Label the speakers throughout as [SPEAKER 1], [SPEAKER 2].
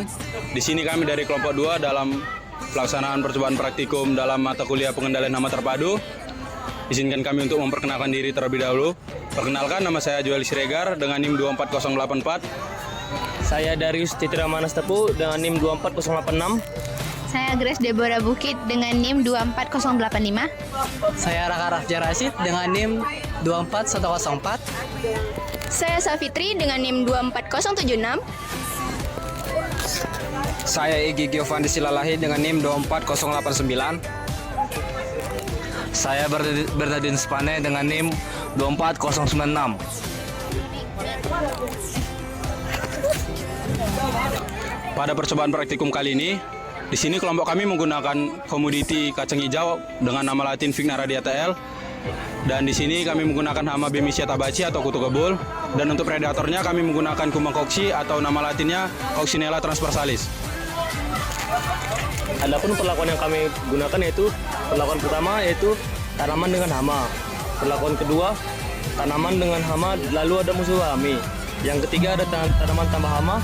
[SPEAKER 1] teman-teman. Di sini kami dari kelompok 2 dalam pelaksanaan percobaan praktikum dalam mata kuliah pengendalian hama terpadu. Izinkan kami untuk memperkenalkan diri terlebih dahulu. Perkenalkan, nama saya Joel Siregar dengan NIM 24084.
[SPEAKER 2] Saya Darius Citra Manas Tepu dengan NIM 24086.
[SPEAKER 3] Saya Grace Deborah Bukit dengan NIM 24085.
[SPEAKER 4] Saya Raka Rafja Rasid dengan NIM 24104.
[SPEAKER 3] Saya Safitri dengan NIM 24076.
[SPEAKER 5] Saya Egi Giovanni Silalahi dengan NIM 24089.
[SPEAKER 6] Saya Bernardin Spane dengan NIM 24096.
[SPEAKER 1] Pada percobaan praktikum kali ini, di sini kelompok kami menggunakan komoditi kacang hijau dengan nama latin Vigna radiata L. Dan di sini kami menggunakan hama Bemisia tabaci atau kutu kebul. Dan untuk predatornya kami menggunakan kumbang koksi atau nama latinnya Coccinella transversalis.
[SPEAKER 2] Adapun perlakuan yang kami gunakan yaitu perlakuan pertama yaitu tanaman dengan hama. Perlakuan kedua tanaman dengan hama lalu ada musuh alami. Yang ketiga ada tanaman tambah hama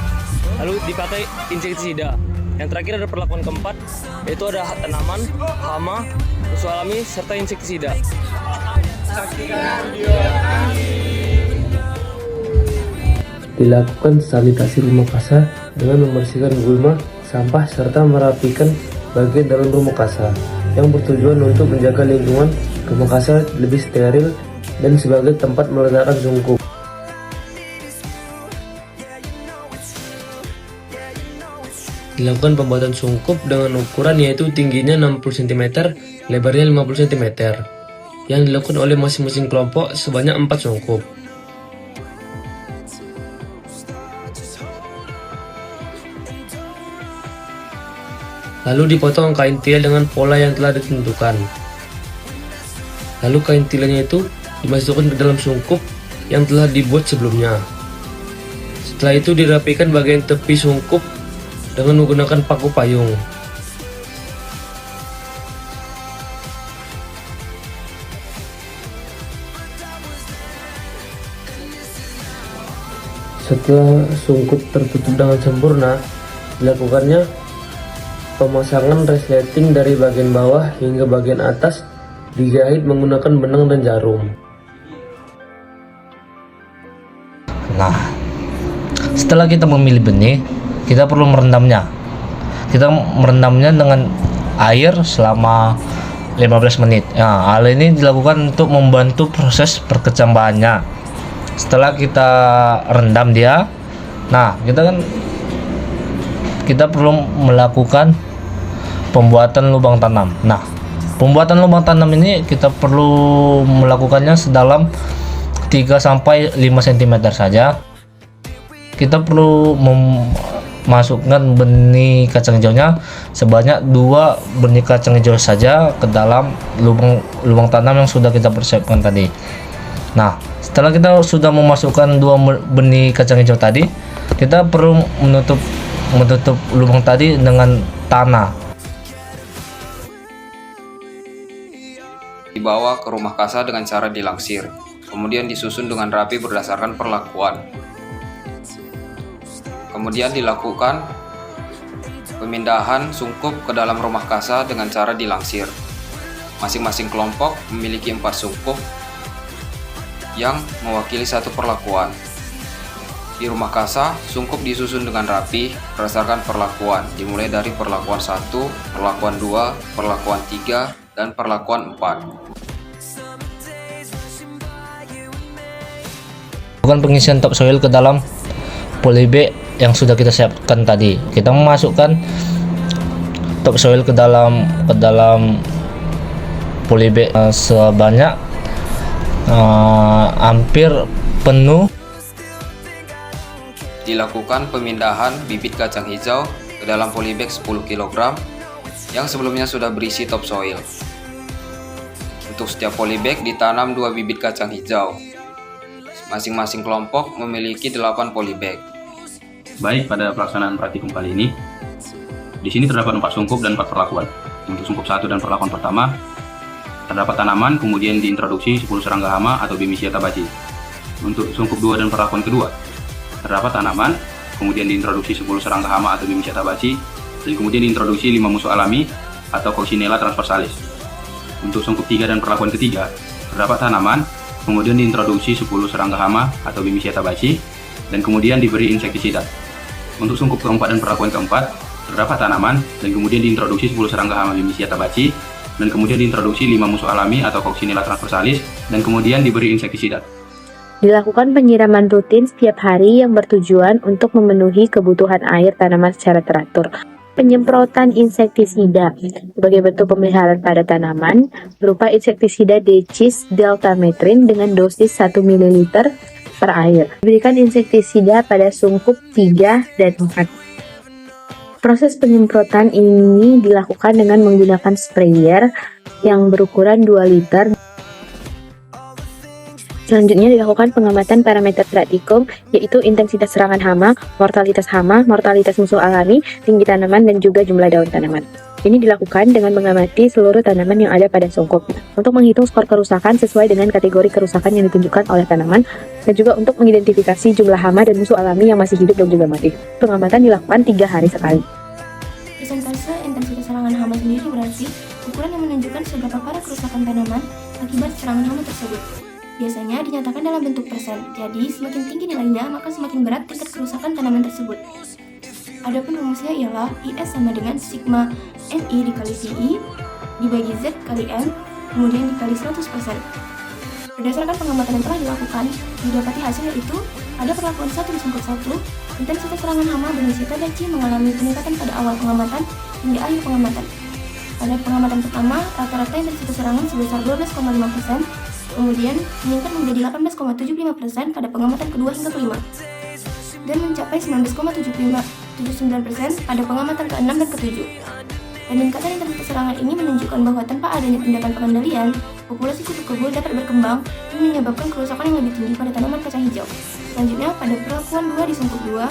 [SPEAKER 2] lalu dipakai insektisida. Yang terakhir ada perlakuan keempat yaitu ada tanaman, hama, musuh alami serta insektisida.
[SPEAKER 7] Dilakukan sanitasi rumah kasa dengan membersihkan gulma, sampah serta merapikan bagian dalam rumah kasa yang bertujuan untuk menjaga lingkungan rumah kasa lebih steril dan sebagai tempat meletakkan sungkup. Dilakukan pembuatan sungkup dengan ukuran yaitu tingginya 60 cm, lebarnya 50 cm, yang dilakukan oleh masing-masing kelompok sebanyak 4 sungkup. Lalu dipotong kain tiel dengan pola yang telah ditentukan. Lalu kain tielnya itu dimasukkan ke dalam sungkup yang telah dibuat sebelumnya. Setelah itu dirapikan bagian tepi sungkup dengan menggunakan paku payung. Setelah sungkup tertutup dengan sempurna, dilakukannya pemasangan resleting dari bagian bawah hingga bagian atas, dijahit menggunakan benang dan jarum.
[SPEAKER 6] Nah, setelah kita memilih benih, kita perlu merendamnya. Kita merendamnya dengan air selama 15 menit. Nah, hal ini dilakukan untuk membantu proses perkecambahannya. Setelah kita rendam dia, nah kita perlu melakukan pembuatan lubang tanam. Nah, pembuatan lubang tanam ini kita perlu melakukannya sedalam 3-5 cm saja. Kita perlu memasukkan benih kacang hijaunya sebanyak 2 benih kacang hijau saja ke dalam lubang tanam yang sudah kita persiapkan tadi. Nah, setelah kita sudah memasukkan 2 benih kacang hijau tadi, kita perlu menutup lubang tadi dengan tanah.
[SPEAKER 5] Dibawa ke rumah kasa dengan cara dilangsir, kemudian disusun dengan rapi berdasarkan perlakuan. Kemudian dilakukan pemindahan sungkup ke dalam rumah kasa dengan cara dilangsir. Masing-masing kelompok memiliki 4 sungkup yang mewakili satu perlakuan. Di rumah kasa, sungkup disusun dengan rapi berdasarkan perlakuan, dimulai dari perlakuan 1, perlakuan 2, perlakuan 3, dan perlakuan 4.
[SPEAKER 6] Bukan pengisian topsoil ke dalam polybag yang sudah kita siapkan tadi. Kita memasukkan topsoil ke dalam polybag sebanyak hampir penuh.
[SPEAKER 5] Dilakukan pemindahan bibit kacang hijau ke dalam polybag 10 kg yang sebelumnya sudah berisi topsoil. Untuk setiap polybag ditanam 2 bibit kacang hijau. Masing-masing kelompok memiliki 8 polybag.
[SPEAKER 1] Baik, pada pelaksanaan praktikum kali ini, di sini terdapat 4 sungkup dan 4 perlakuan. Untuk sungkup 1 dan perlakuan pertama, terdapat tanaman, kemudian diintroduksi 10 serangga hama atau Bemisia tabaci. Untuk sungkup 2 dan perlakuan kedua, terdapat tanaman, kemudian diintroduksi 10 serangga hama atau Bemisia tabaci, dan kemudian diintroduksi 5 musuh alami atau Coccinella transversalis. Untuk sungkup 3 dan perlakuan ketiga, terdapat tanaman, kemudian diintroduksi 10 serangga hama atau Bemisia tabaci, dan kemudian diberi insektisida. Untuk sungkup keempat dan perlakuan keempat, terdapat tanaman, dan kemudian diintroduksi 10 serangga hama Bemisia tabaci, dan kemudian diintroduksi 5 musuh alami atau Coccinella transversalis, dan kemudian diberi insektisida.
[SPEAKER 8] Dilakukan penyiraman rutin setiap hari yang bertujuan untuk memenuhi kebutuhan air tanaman secara teratur. Penyemprotan insektisida sebagai bentuk pemeliharaan pada tanaman berupa insektisida Decis deltametrin dengan dosis 1 ml per air. Diberikan insektisida pada sungkup 3 dan 4. Proses penyemprotan ini dilakukan dengan menggunakan sprayer yang berukuran 2 liter. Selanjutnya dilakukan pengamatan parameter praktikum, yaitu intensitas serangan hama, mortalitas musuh alami, tinggi tanaman, dan juga jumlah daun tanaman. Ini dilakukan dengan mengamati seluruh tanaman yang ada pada sungkup, untuk menghitung skor kerusakan sesuai dengan kategori kerusakan yang ditunjukkan oleh tanaman, dan juga untuk mengidentifikasi jumlah hama dan musuh alami yang masih hidup dan juga mati. Pengamatan dilakukan 3 hari sekali.
[SPEAKER 9] Persentase intensitas serangan hama sendiri berarti ukuran yang menunjukkan seberapa parah kerusakan tanaman akibat serangan hama tersebut. Biasanya dinyatakan dalam bentuk persen, jadi semakin tinggi nilainya maka semakin berat tingkat kerusakan tanaman tersebut. Adapun rumusnya ialah IS sama dengan sigma NI dikali VI dibagi Z kali M kemudian dikali 100%. Berdasarkan pengamatan yang telah dilakukan, didapati hasil yaitu pada perlakuan 1 di sungkup 1, intensitas serangan hama Bemisia tabaci mengalami peningkatan pada awal pengamatan hingga akhir pengamatan. Pada pengamatan pertama, rata-rata intensitas serangan sebesar 12,5%, kemudian meningkat menjadi 18,75% pada pengamatan kedua hingga kelima, dan mencapai 19,79% pada pengamatan ke-6 dan ke-7. Peningkatan intensitas serangan ini menunjukkan bahwa tanpa adanya tindakan pengendalian, populasi kutu kebul dapat berkembang dan menyebabkan kerusakan yang lebih tinggi pada tanaman kacang hijau. Selanjutnya, pada perlakuan 2 di sungkup 2,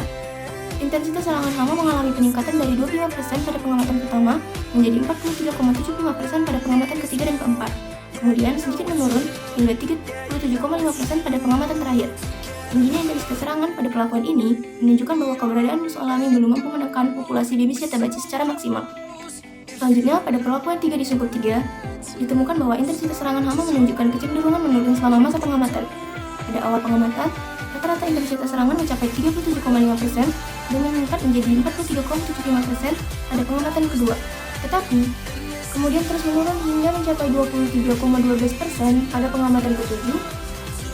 [SPEAKER 9] intensitas serangan hama mengalami peningkatan dari 25% pada pengamatan pertama menjadi 43,75% pada pengamatan ketiga dan keempat. Kemudian sedikit menurun hingga 37,5% pada pengamatan terakhir. Tingginya intensitas serangan pada perlakuan ini menunjukkan bahwa keberadaan musuh alami belum mampu menekan populasi Bemisia tabaci secara maksimal. Selanjutnya, pada perlakuan 3 di sungkup 3, ditemukan bahwa intensitas serangan hama menunjukkan kecenderungan menurun selama masa pengamatan. Pada awal pengamatan, rata-rata intensitas serangan mencapai 37,5% dan meningkat menjadi 43,75% pada pengamatan kedua. Tetapi, kemudian terus menurun hingga mencapai 23,12% pada pengamatan ke-7.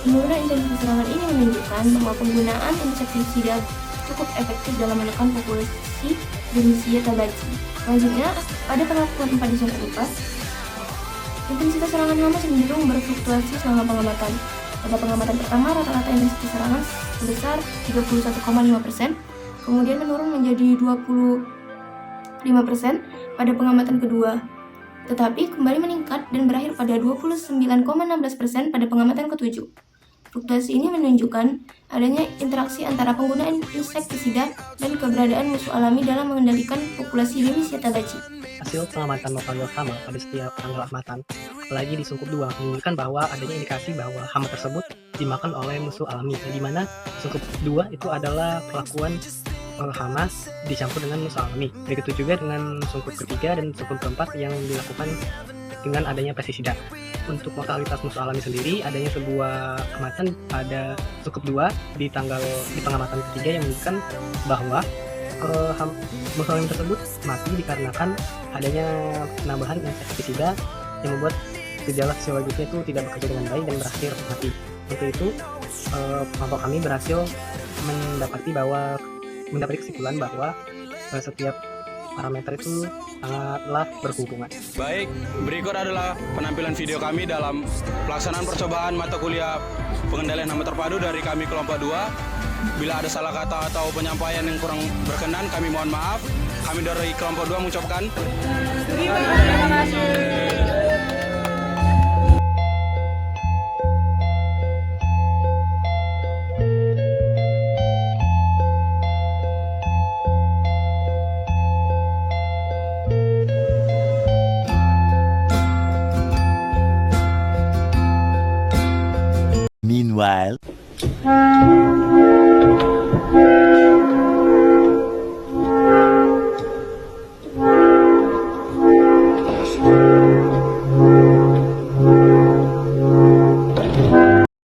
[SPEAKER 9] Penurunan intensitas serangan ini menunjukkan bahwa penggunaan insektisida cukup efektif dalam menekan populasi Bemisia tabaci. Selanjutnya, pada perlakuan 4 di sungkup 4, intensitas serangan hama cenderung berfluktuasi selama pengamatan. Pada pengamatan pertama, rata-rata intensitas serangan sebesar 31,5%, kemudian menurun menjadi 25% pada pengamatan kedua, tetapi kembali meningkat dan berakhir pada 29,16% pada pengamatan ke-7. Fluktuasi ini menunjukkan adanya interaksi antara penggunaan insektisida dan keberadaan musuh alami dalam mengendalikan populasi Bemisia tabaci.
[SPEAKER 4] Hasil pengamatan mortalitas hama pada setiap tanggal amatan, apalagi di sungkup 2, menunjukkan bahwa adanya indikasi bahwa hama tersebut dimakan oleh musuh alami, di mana sungkup 2 itu adalah perlakuan hama dicampur dengan musuh alami. Begitu juga dengan sungkup ketiga dan sungkup keempat yang dilakukan dengan adanya pestisida. Untuk mortalitas musuh alami sendiri, adanya sebuah amatan pada sungkup 2 di pengamatan ketiga yang menunjukkan bahwa musuh alami tersebut mati dikarenakan adanya penambahan insektisida yang membuat gejala fisiologisnya itu tidak bekerja dengan baik dan berakhir mati. Untuk itu, kelompok kami berhasil mendapat kesimpulan bahwa setiap parameter itu sangatlah berhubungan.
[SPEAKER 1] Baik, berikut adalah penampilan video kami dalam pelaksanaan percobaan mata kuliah pengendalian hama terpadu dari kami kelompok 2. Bila ada salah kata atau penyampaian yang kurang berkenan, kami mohon maaf. Kami dari kelompok 2 mengucapkan terima kasih.
[SPEAKER 10] Meanwhile.